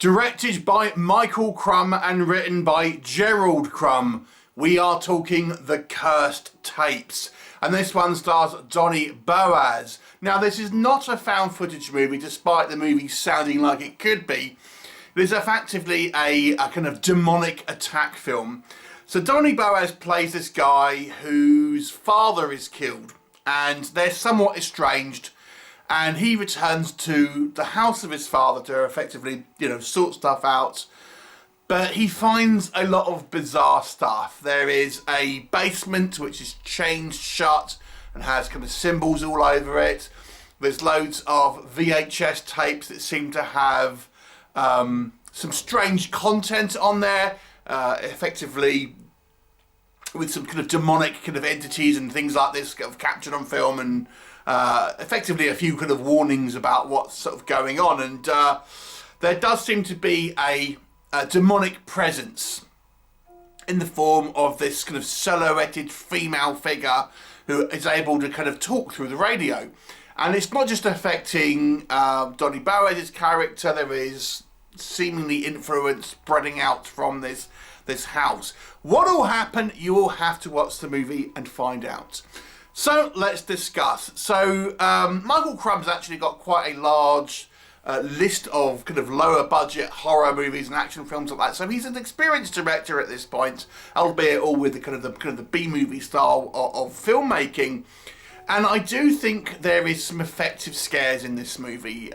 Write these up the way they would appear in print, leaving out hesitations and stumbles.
Directed by Michael Crumb and written by Gerald Crumb, we are talking The Cursed Tapes. And this one stars Donny Boaz. Now, this is not a found footage movie, despite the movie sounding like it could be. It is effectively a kind of demonic attack film. So Donny Boaz plays this guy whose father is killed, and they're somewhat estranged. And he returns to the house of his father to effectively, sort stuff out. But he finds a lot of bizarre stuff. There is a basement which is chained shut and has kind of symbols all over it. There's loads of VHS tapes that seem to have some strange content on there, effectively with some kind of demonic kind of entities and things like this kind of captured on film, and effectively a few kind of warnings about what's sort of going on. And there does seem to be a demonic presence in the form of this kind of silhouetted female figure who is able to kind of talk through the radio. And it's not just affecting Donny Boaz's character. There is seemingly influence spreading out from this house. What will happen? You will have to watch the movie and find out. So let's discuss. So Michael Crumb's actually got quite a large list of kind of lower budget horror movies and action films like that. So he's an experienced director at this point, albeit all with the kind of the B-movie style of filmmaking. And I do think there is some effective scares in this movie.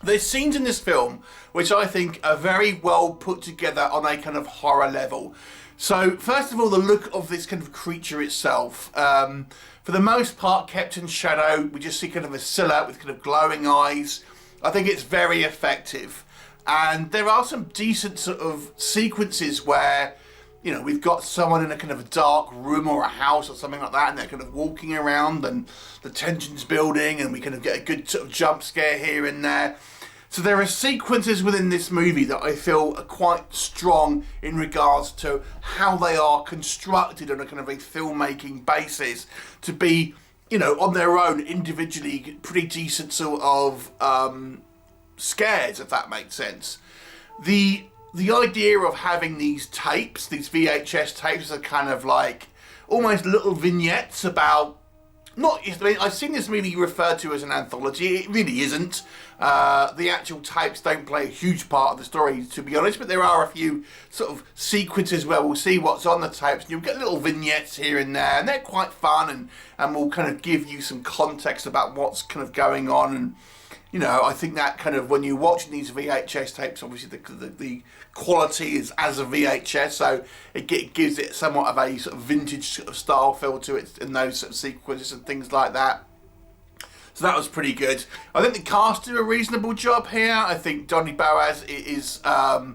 There's scenes in this film which I think are very well put together on a kind of horror level. So first of all, the look of this kind of creature itself, for the most part kept in shadow. We just see kind of a silhouette with kind of glowing eyes. I think it's very effective. And there are some decent sort of sequences where, we've got someone in a kind of a dark room or a house or something like that, and they're kind of walking around and the tension's building and we kind of get a good sort of jump scare here and there. So there are sequences within this movie that I feel are quite strong in regards to how they are constructed on a kind of a filmmaking basis to be, on their own, individually, pretty decent sort of scares, if that makes sense. The idea of having these tapes, these VHS tapes, are kind of like almost little vignettes about, I've seen this movie referred to as an anthology. It really isn't. The actual tapes don't play a huge part of the story, to be honest, but there are a few sort of sequences where we'll see what's on the tapes, and you'll get little vignettes here and there, and they're quite fun, and will kind of give you some context about what's kind of going on. And I think that kind of, when you're watching these VHS tapes, obviously the quality is as a VHS, so it gives it somewhat of a sort of vintage sort of style feel to it in those sort of sequences and things like that. So that was pretty good. I think the cast do a reasonable job here. I think Donny Boaz is, a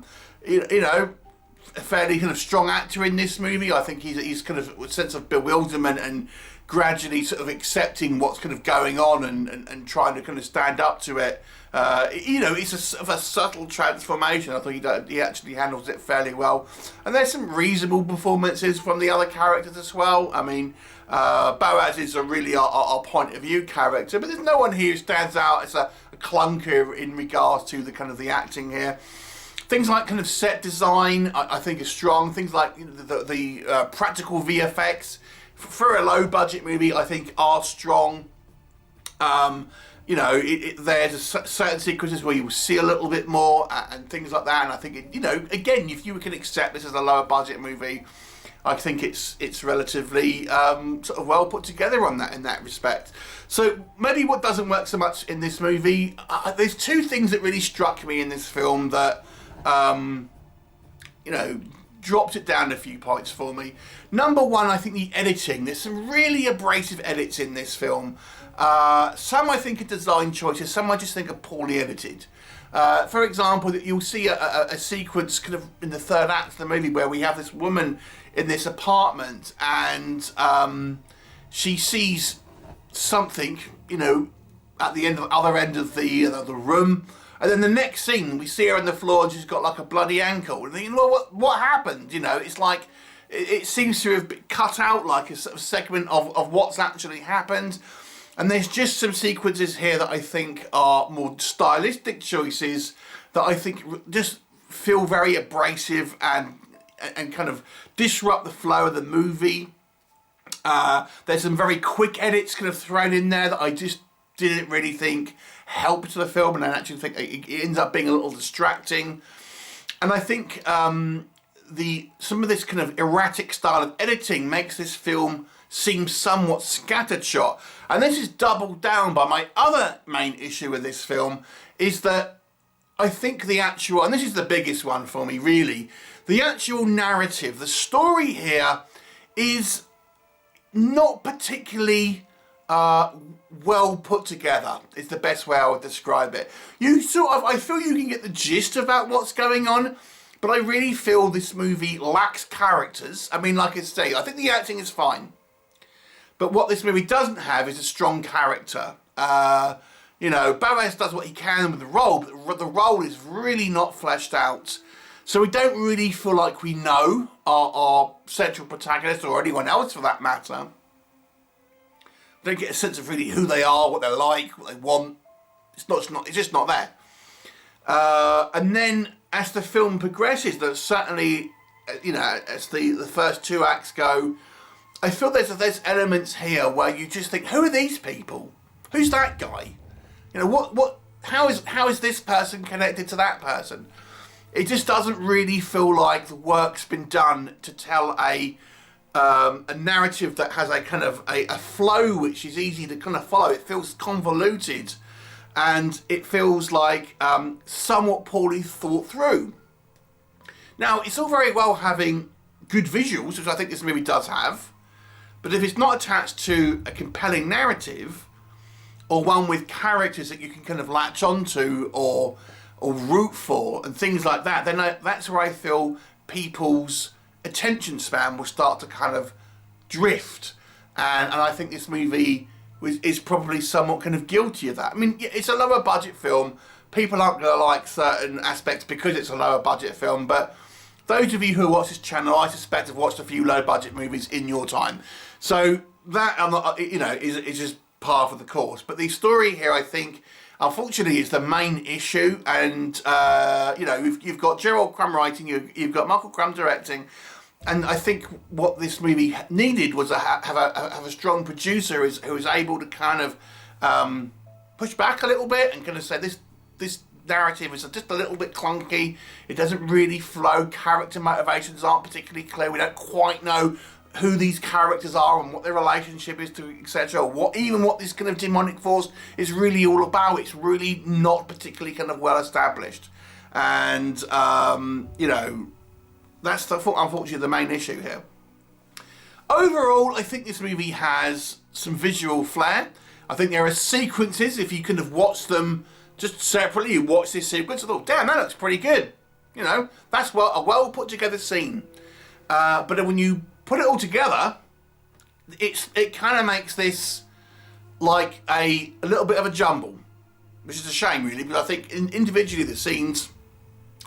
fairly kind of strong actor in this movie. I think he's kind of a sense of bewilderment and gradually sort of accepting what's kind of going on and trying to kind of stand up to it. It's a sort of a subtle transformation. I think he actually handles it fairly well. And there's some reasonable performances from the other characters as well. I mean, Boaz is really our point of view character, but there's no one here who stands out as a clunker in regards to the kind of the acting here. Things like kind of set design, I think, are strong. Things like the practical VFX for a low budget movie, I think, are strong. There's certain sequences where you will see a little bit more and things like that. And I think, again, if you can accept this as a lower budget movie, I think it's relatively sort of well put together in that respect. So maybe what doesn't work so much in this movie, there's two things that really struck me in this film that, dropped it down a few points for me. Number one, I think the editing. There's some really abrasive edits in this film. Some I think are design choices, some I just think are poorly edited. For example, you'll see a sequence kind of in the third act of the movie where we have this woman in this apartment and she sees something, at the other end of the room. And then the next scene, we see her on the floor and she's got like a bloody ankle. And you know what happened? It's like, it seems to have been cut out like a sort of segment of what's actually happened. And there's just some sequences here that I think are more stylistic choices that I think just feel very abrasive and kind of disrupt the flow of the movie. There's some very quick edits kind of thrown in there that I just didn't really think helped the film, and I actually think it ends up being a little distracting. And I think some of this kind of erratic style of editing makes this film seem somewhat scattershot. And this is doubled down by my other main issue with this film, is that I think the actual, and this is the biggest one for me really, the actual narrative, the story here is not particularly well put together, is the best way I would describe it. I feel you can get the gist about what's going on, but I really feel this movie lacks characters. I mean, like I say, I think the acting is fine, but what this movie doesn't have is a strong character. You know, Boaz does what he can with the role, but the role is really not fleshed out. So we don't really feel like we know our central protagonist, or anyone else for that matter. We don't get a sense of really who they are, what they're like, what they want. It's just not there. And then as the film progresses, that certainly, you know, as the first two acts go, I feel there's elements here where you just think, who are these people? Who's that guy? You know, how is this person connected to that person? It just doesn't really feel like the work's been done to tell a narrative that has a kind of a flow which is easy to kind of follow. It feels convoluted, and it feels like somewhat poorly thought through. Now, it's all very well having good visuals, which I think this movie does have, but if it's not attached to a compelling narrative, or one with characters that you can kind of latch onto or root for and things like that, then that's where I feel people's attention span will start to kind of drift. And I think this movie is probably somewhat kind of guilty of that. I mean, it's a lower budget film. People aren't going to like certain aspects because it's a lower budget film, but those of you who watch this channel, I suspect, have watched a few low budget movies in your time. So that, you know, is just par for the course. But the story here, I think, unfortunately, is the main issue. And you know, you've got Gerald Crumb writing, you've got Michael Crumb directing, and I think what this movie needed was have a strong producer who is able to kind of push back a little bit and kind of say this narrative is just a little bit clunky. It doesn't really flow. Character motivations aren't particularly clear. We don't quite know who these characters are and what their relationship is to, etc. What this kind of demonic force is really all about. It's really not particularly kind of well established, and you know, that's unfortunately the main issue here. Overall, I think this movie has some visual flair. I think there are sequences, if you kind of watch them just separately, you watch this sequence and thought, damn, that looks pretty good. You know, that's a well put together scene. But then when you put it all together, it kind of makes this like a little bit of a jumble, which is a shame really, because I think individually the scenes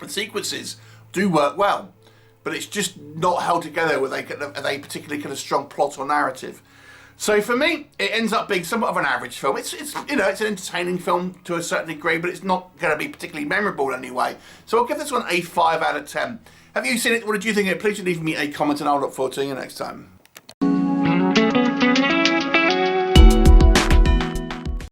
and sequences do work well, but it's just not held together with a particularly kind of strong plot or narrative. So for me, it ends up being somewhat of an average film. It's you know, it's an entertaining film to a certain degree, but it's not going to be particularly memorable in any way. So I'll give this one a 5 out of 10. Have you seen it? What did you think of it? Please leave me a comment and I'll look forward to seeing you next time.